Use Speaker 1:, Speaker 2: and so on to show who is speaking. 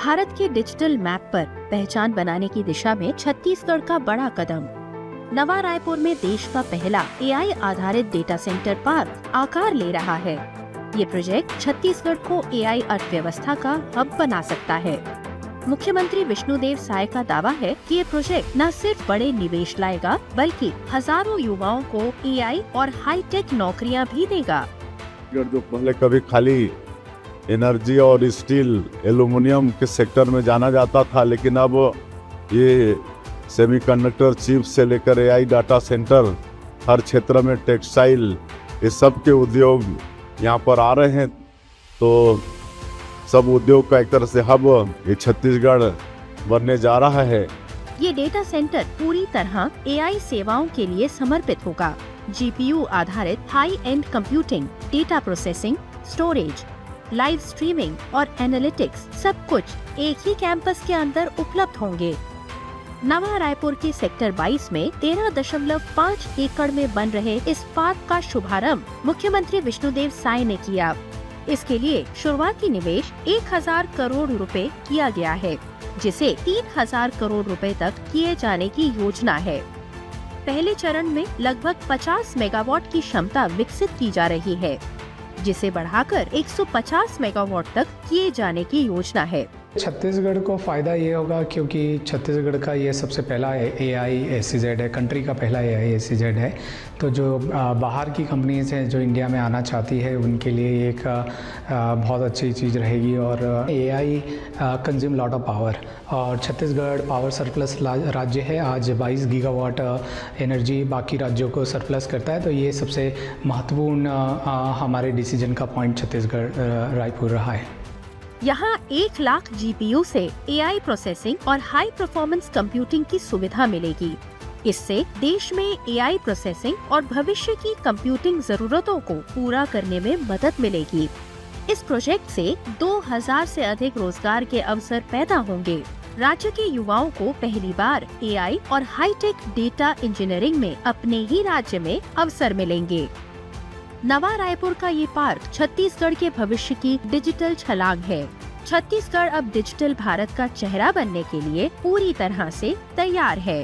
Speaker 1: भारत के digital map पर पहचान बनाने की दिशा में छत्तीसगढ़ का बड़ा कदम। नवा रायपुर में देश का पहला एआई आधारित डेटा सेंटर पार्क आकार ले रहा है। ये प्रोजेक्ट छत्तीसगढ़ को एआई अर्थव्यवस्था का हब बना सकता है। मुख्यमंत्री विष्णुदेव साय का दावा है कि ये प्रोजेक्ट न सिर्फ बड़े निवेश लाएगा बल्कि हजारों युवाओं को एआई और हाईटेक नौकरियां भी देगा।
Speaker 2: जो पहले कभी खाली एनर्जी और स्टील एल्युमिनियम के सेक्टर में जाना जाता था, लेकिन अब ये सेमीकंडक्टर चिप से लेकर एआई डाटा सेंटर, हर क्षेत्र में टेक्सटाइल, ये सब के उद्योग यहाँ पर आ रहे हैं। तो सब उद्योग का एक तरह से हब ये छत्तीसगढ़ बनने जा रहा है।
Speaker 1: ये डेटा सेंटर पूरी तरह एआई सेवाओं के लिए समर्पित होगा। जीपीयू आधारित high and computing, data processing, storage, live streaming और एनालिटिक्स सब कुछ एक ही कैंपस के अंदर उपलब्ध होंगे। नवा रायपुर के सेक्टर 22 में 13.5 एकड़ में बन रहे इस पार्क का शुभारंभ मुख्यमंत्री विष्णुदेव साय ने किया। इसके लिए शुरुआती निवेश 1000 करोड़ रुपए किया गया है, जिसे 3000 करोड़ रुपए तक किए जाने की योजना है। पहले चरण में लगभग 50 मेगावाट की क्षमता विकसित की जा रही है, जिसे बढ़ाकर 150 मेगावाट तक किए जाने की योजना है।
Speaker 3: छत्तीसगढ़ को फ़ायदा ये होगा क्योंकि छत्तीसगढ़ का ये सबसे पहला AI SEZ है, कंट्री का पहला AI SEZ है। तो जो बाहर की कंपनीज हैं जो इंडिया में आना चाहती है, उनके लिए एक बहुत अच्छी चीज़ रहेगी। और AI consume lot of power, और छत्तीसगढ़ पावर सरप्लस राज्य है। आज 22 गीगावाट एनर्जी बाकी राज्यों को सरप्लस करता है। तो ये सबसे महत्वपूर्ण हमारे डिसीजन का पॉइंट छत्तीसगढ़ रायपुर रहा है।
Speaker 1: यहाँ 1 लाख GPU से एआई प्रोसेसिंग और हाई परफॉर्मेंस कंप्यूटिंग की सुविधा मिलेगी। इससे देश में एआई प्रोसेसिंग और भविष्य की कंप्यूटिंग जरूरतों को पूरा करने में मदद मिलेगी। इस प्रोजेक्ट से 2000 से अधिक रोजगार के अवसर पैदा होंगे। राज्य के युवाओं को पहली बार एआई और हाईटेक डेटा इंजीनियरिंग में अपने ही राज्य में अवसर मिलेंगे। नवा रायपुर का ये पार्क छत्तीसगढ़ के भविष्य की डिजिटल छलांग है। छत्तीसगढ़ अब डिजिटल भारत का चेहरा बनने के लिए पूरी तरह से तैयार है।